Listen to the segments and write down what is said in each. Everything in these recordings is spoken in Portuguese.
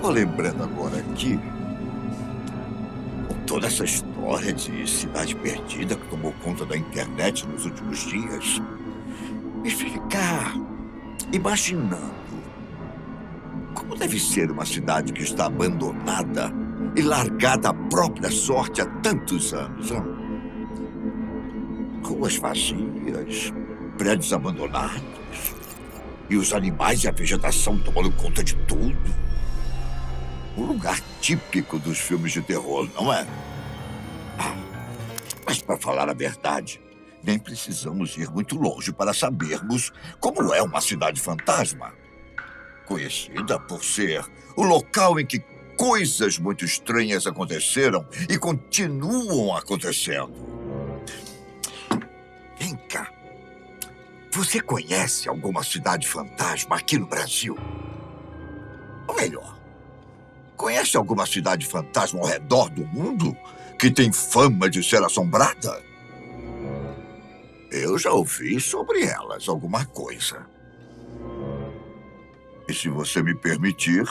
Estava lembrando agora aqui, com toda essa história de cidade perdida que tomou conta da internet nos últimos dias, me ficar imaginando como deve ser uma cidade que está abandonada e largada à própria sorte há tantos anos. Hein? Ruas vazias, prédios abandonados, e os animais e a vegetação tomando conta de tudo. Um lugar típico dos filmes de terror, não é? Mas, para falar a verdade, nem precisamos ir muito longe para sabermos como é uma cidade fantasma. Conhecida por ser o local em que coisas muito estranhas aconteceram e continuam acontecendo. Vem cá. Você conhece alguma cidade fantasma aqui no Brasil? Ou melhor, conhece alguma cidade fantasma ao redor do mundo que tem fama de ser assombrada? Eu já ouvi sobre elas alguma coisa. E se você me permitir,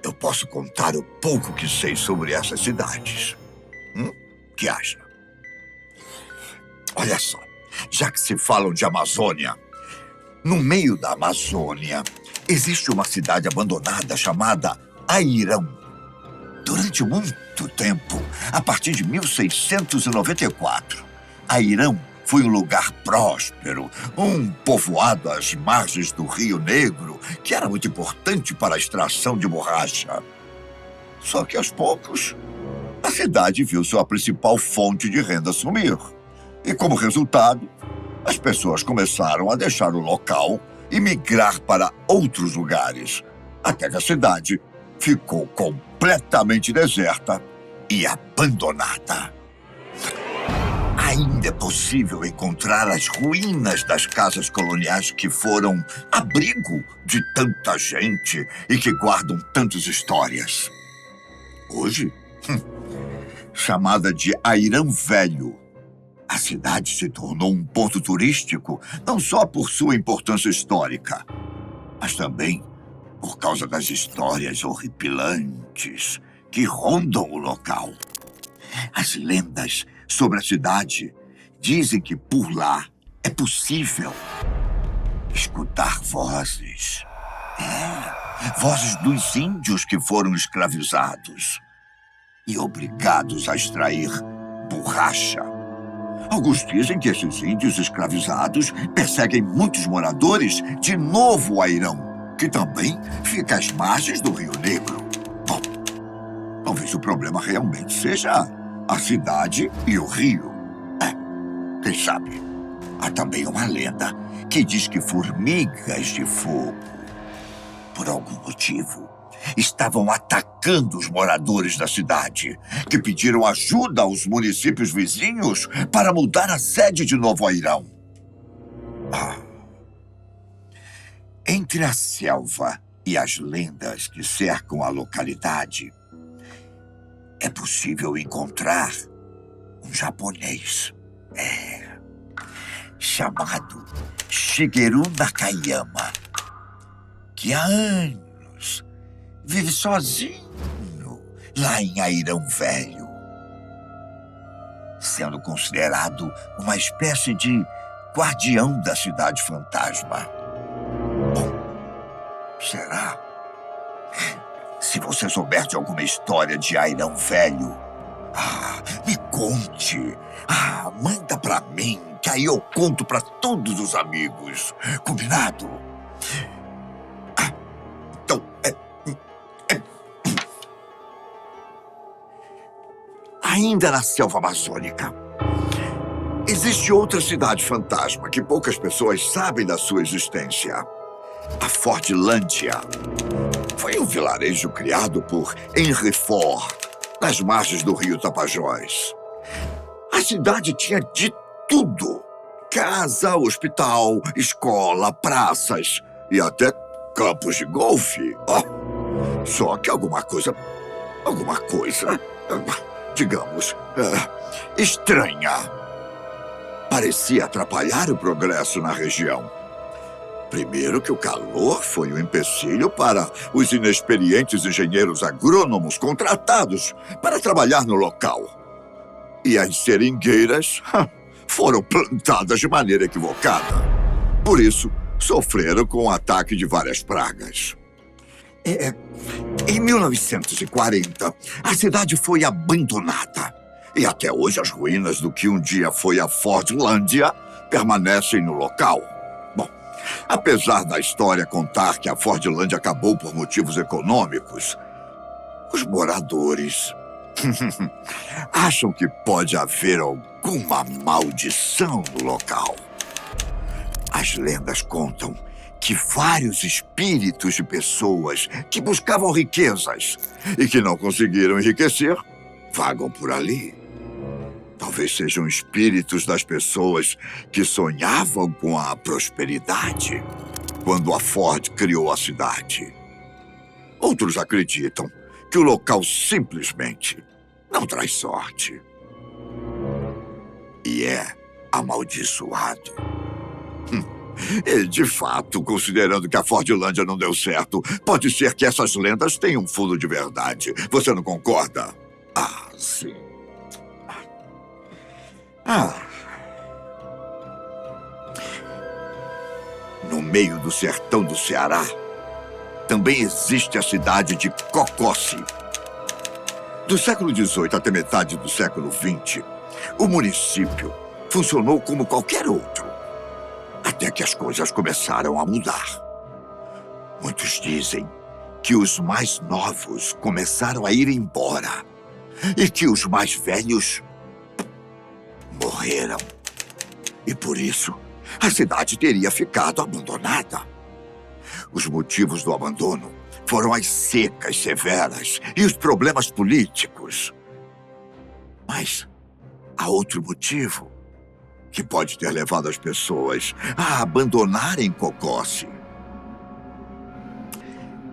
eu posso contar o pouco que sei sobre essas cidades. Que acha? Olha só, já que se falam de Amazônia, no meio da Amazônia existe uma cidade abandonada chamada Airão. Durante muito tempo, a partir de 1694, Airão foi um lugar próspero, um povoado às margens do Rio Negro, que era muito importante para a extração de borracha. Só que, aos poucos, a cidade viu sua principal fonte de renda sumir. E, como resultado, as pessoas começaram a deixar o local e migrar para outros lugares, até que a cidade ficou completamente deserta e abandonada. Ainda é possível encontrar as ruínas das casas coloniais que foram abrigo de tanta gente e que guardam tantas histórias. Hoje, chamada de Airão Velho, a cidade se tornou um ponto turístico não só por sua importância histórica, mas também por causa das histórias horripilantes que rondam o local. As lendas sobre a cidade dizem que por lá é possível escutar vozes. Vozes dos índios que foram escravizados e obrigados a extrair borracha. Alguns dizem que esses índios escravizados perseguem muitos moradores de Novo Airão, que também fica às margens do Rio Negro. Bom, talvez o problema realmente seja a cidade e o rio. Quem sabe? Há também uma lenda que diz que formigas de fogo, por algum motivo, estavam atacando os moradores da cidade, que pediram ajuda aos municípios vizinhos para mudar a sede de Novo Airão. Entre a selva e as lendas que cercam a localidade, é possível encontrar um japonês, chamado Shigeru Nakayama, que há anos vive sozinho lá em Airão Velho, sendo considerado uma espécie de guardião da cidade fantasma. Bom, será? Se você souber de alguma história de Airão Velho, me conte. Manda pra mim, que aí eu conto pra todos os amigos. Combinado? Então, ainda na selva amazônica, existe outra cidade fantasma que poucas pessoas sabem da sua existência. A Fortlândia. Foi um vilarejo criado por Henry Ford, nas margens do rio Tapajós. A cidade tinha de tudo. Casa, hospital, escola, praças e até campos de golfe. Só que alguma coisa, digamos, estranha, parecia atrapalhar o progresso na região. Primeiro que o calor foi um empecilho para os inexperientes engenheiros agrônomos contratados para trabalhar no local. E as seringueiras foram plantadas de maneira equivocada. Por isso, sofreram com o ataque de várias pragas. Em 1940, a cidade foi abandonada. E até hoje as ruínas do que um dia foi a Fordlândia permanecem no local. Bom, apesar da história contar que a Fordlândia acabou por motivos econômicos, os moradores acham que pode haver alguma maldição no local. As lendas contam que vários espíritos de pessoas que buscavam riquezas e que não conseguiram enriquecer vagam por ali. Talvez sejam espíritos das pessoas que sonhavam com a prosperidade quando a Ford criou a cidade. Outros acreditam que o local simplesmente não traz sorte e é amaldiçoado. E, de fato, considerando que a Fordlândia não deu certo, pode ser que essas lendas tenham um fundo de verdade. Você não concorda? Ah, sim. No meio do sertão do Ceará, também existe a cidade de Cocossi. Do século XVIII até metade do século XX, o município funcionou como qualquer outro. Até que as coisas começaram a mudar. Muitos dizem que os mais novos começaram a ir embora e que os mais velhos morreram. E por isso, a cidade teria ficado abandonada. Os motivos do abandono foram as secas severas e os problemas políticos. Mas há outro motivo que pode ter levado as pessoas a abandonarem Cocossi.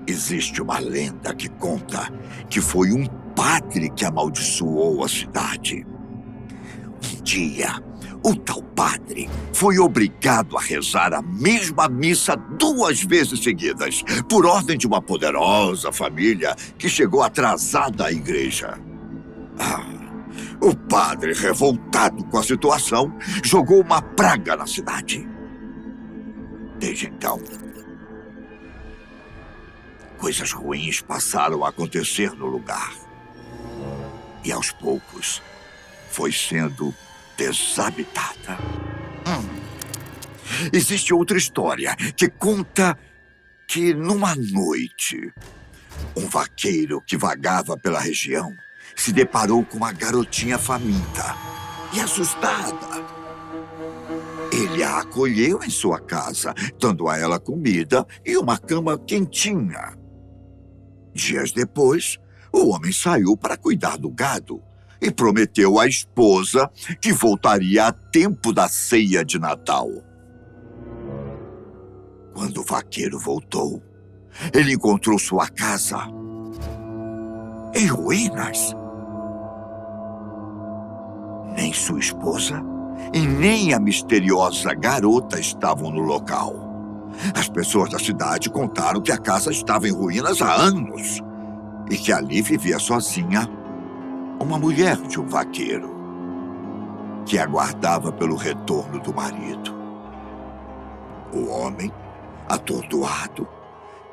Existe uma lenda que conta que foi um padre que amaldiçoou a cidade. Um dia, o tal padre foi obrigado a rezar a mesma missa 2 vezes seguidas, por ordem de uma poderosa família que chegou atrasada à igreja. O padre, revoltado com a situação, jogou uma praga na cidade. Desde então, coisas ruins passaram a acontecer no lugar. E aos poucos, foi sendo desabitada. Existe outra história que conta que numa noite, um vaqueiro que vagava pela região se deparou com uma garotinha faminta e assustada. Ele a acolheu em sua casa, dando a ela comida e uma cama quentinha. Dias depois, o homem saiu para cuidar do gado e prometeu à esposa que voltaria a tempo da ceia de Natal. Quando o vaqueiro voltou, ele encontrou sua casa em ruínas. Nem sua esposa e nem a misteriosa garota estavam no local. As pessoas da cidade contaram que a casa estava em ruínas há anos e que ali vivia sozinha uma mulher de um vaqueiro que aguardava pelo retorno do marido. O homem, atordoado,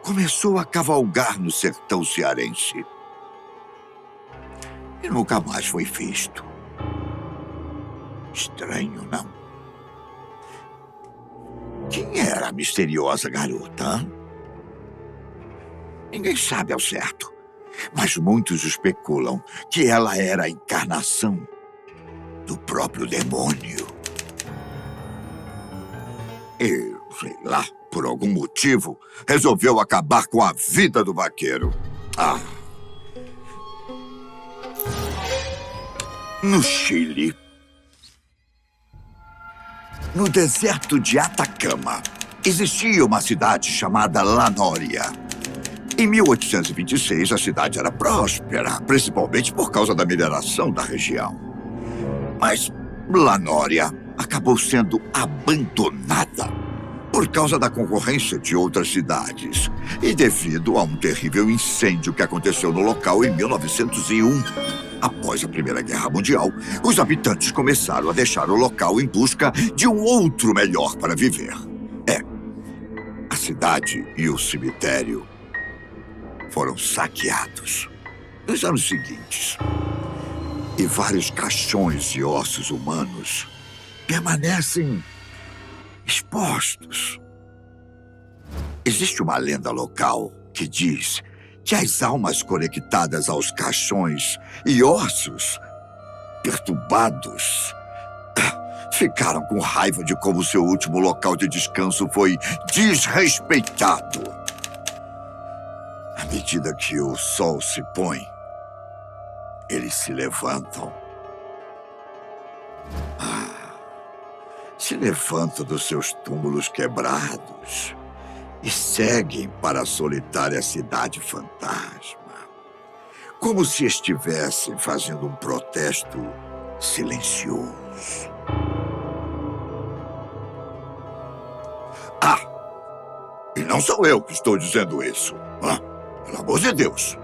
começou a cavalgar no sertão cearense e nunca mais foi visto. Estranho, não? Quem era a misteriosa garota, hein? Ninguém sabe ao certo, mas muitos especulam que ela era a encarnação do próprio demônio. E, sei lá, por algum motivo, resolveu acabar com a vida do vaqueiro. No Chile, no deserto de Atacama, existia uma cidade chamada Lanória. Em 1826, a cidade era próspera, principalmente por causa da mineração da região. Mas Lanória acabou sendo abandonada por causa da concorrência de outras cidades e devido a um terrível incêndio que aconteceu no local em 1901. Após a Primeira Guerra Mundial, os habitantes começaram a deixar o local em busca de um outro melhor para viver. A cidade e o cemitério foram saqueados nos anos seguintes. E vários caixões e ossos humanos permanecem expostos. Existe uma lenda local que diz que as almas conectadas aos caixões e ossos perturbados ficaram com raiva de como seu último local de descanso foi desrespeitado. À medida que o sol se põe, eles se levantam. Se levantam dos seus túmulos quebrados e seguem para a solitária cidade fantasma, como se estivessem fazendo um protesto silencioso. E não sou eu que estou dizendo isso. Pelo amor de Deus.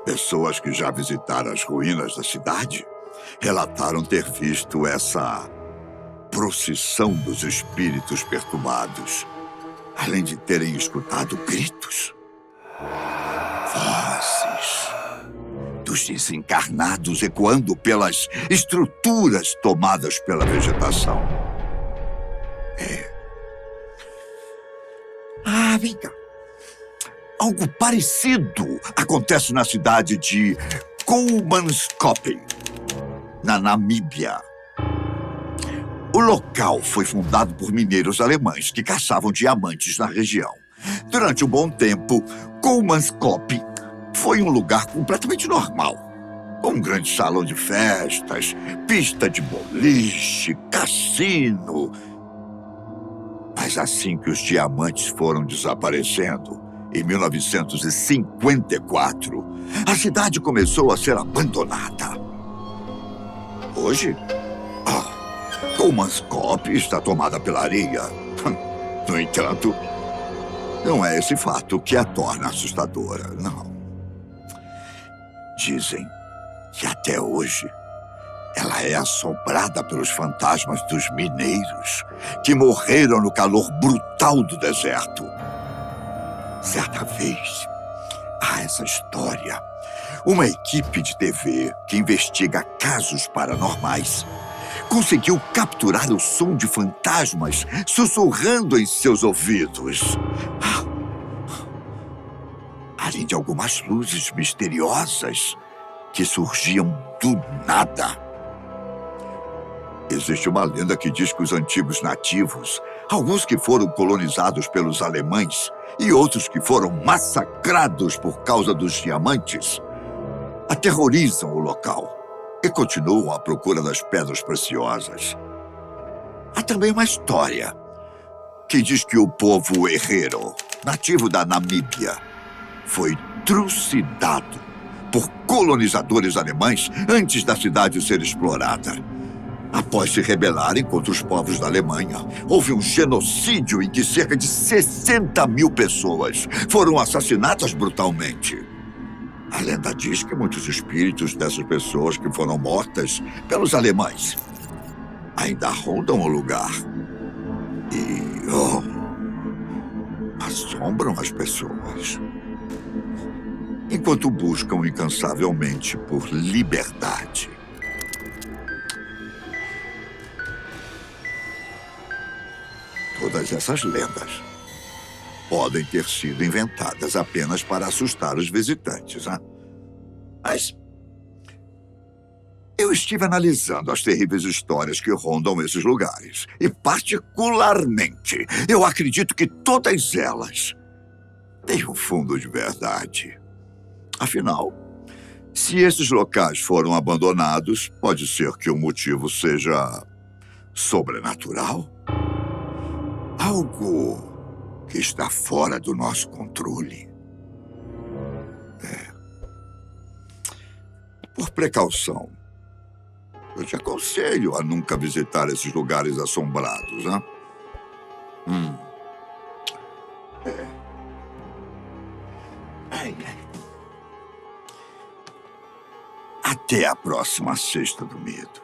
Pessoas que já visitaram as ruínas da cidade relataram ter visto essa procissão dos espíritos perturbados, além de terem escutado gritos, vozes dos desencarnados ecoando pelas estruturas tomadas pela vegetação. Vem cá. Algo parecido acontece na cidade de Kolmanskop, na Namíbia. O local foi fundado por mineiros alemães que caçavam diamantes na região. Durante um bom tempo, Kolmanskop foi um lugar completamente normal. Um grande salão de festas, pista de boliche, cassino. Mas assim que os diamantes foram desaparecendo, em 1954, a cidade começou a ser abandonada. Hoje, Kolmanskop está tomada pela areia. No entanto, não é esse fato que a torna assustadora, não. Dizem que até hoje ela é assombrada pelos fantasmas dos mineiros que morreram no calor brutal do deserto. Certa vez, há essa história. Uma equipe de TV que investiga casos paranormais conseguiu capturar o som de fantasmas sussurrando em seus ouvidos. Além de algumas luzes misteriosas que surgiam do nada. Existe uma lenda que diz que os antigos nativos, alguns que foram colonizados pelos alemães e outros que foram massacrados por causa dos diamantes, aterrorizam o local e continuam à procura das pedras preciosas. Há também uma história que diz que o povo Herero, nativo da Namíbia, foi trucidado por colonizadores alemães antes da cidade ser explorada. Após se rebelarem contra os povos da Alemanha, houve um genocídio em que cerca de 60 mil pessoas foram assassinadas brutalmente. A lenda diz que muitos espíritos dessas pessoas que foram mortas pelos alemães ainda rondam o lugar e assombram as pessoas, enquanto buscam incansavelmente por liberdade. Todas essas lendas podem ter sido inventadas apenas para assustar os visitantes, né? Mas eu estive analisando as terríveis histórias que rondam esses lugares. E, particularmente, eu acredito que todas elas têm um fundo de verdade. Afinal, se esses locais foram abandonados, pode ser que o motivo seja sobrenatural. Algo que está fora do nosso controle. Por precaução, Eu te aconselho a nunca visitar esses lugares assombrados, né? Hum. Ai, ai. Até a próxima Sexta do Medo.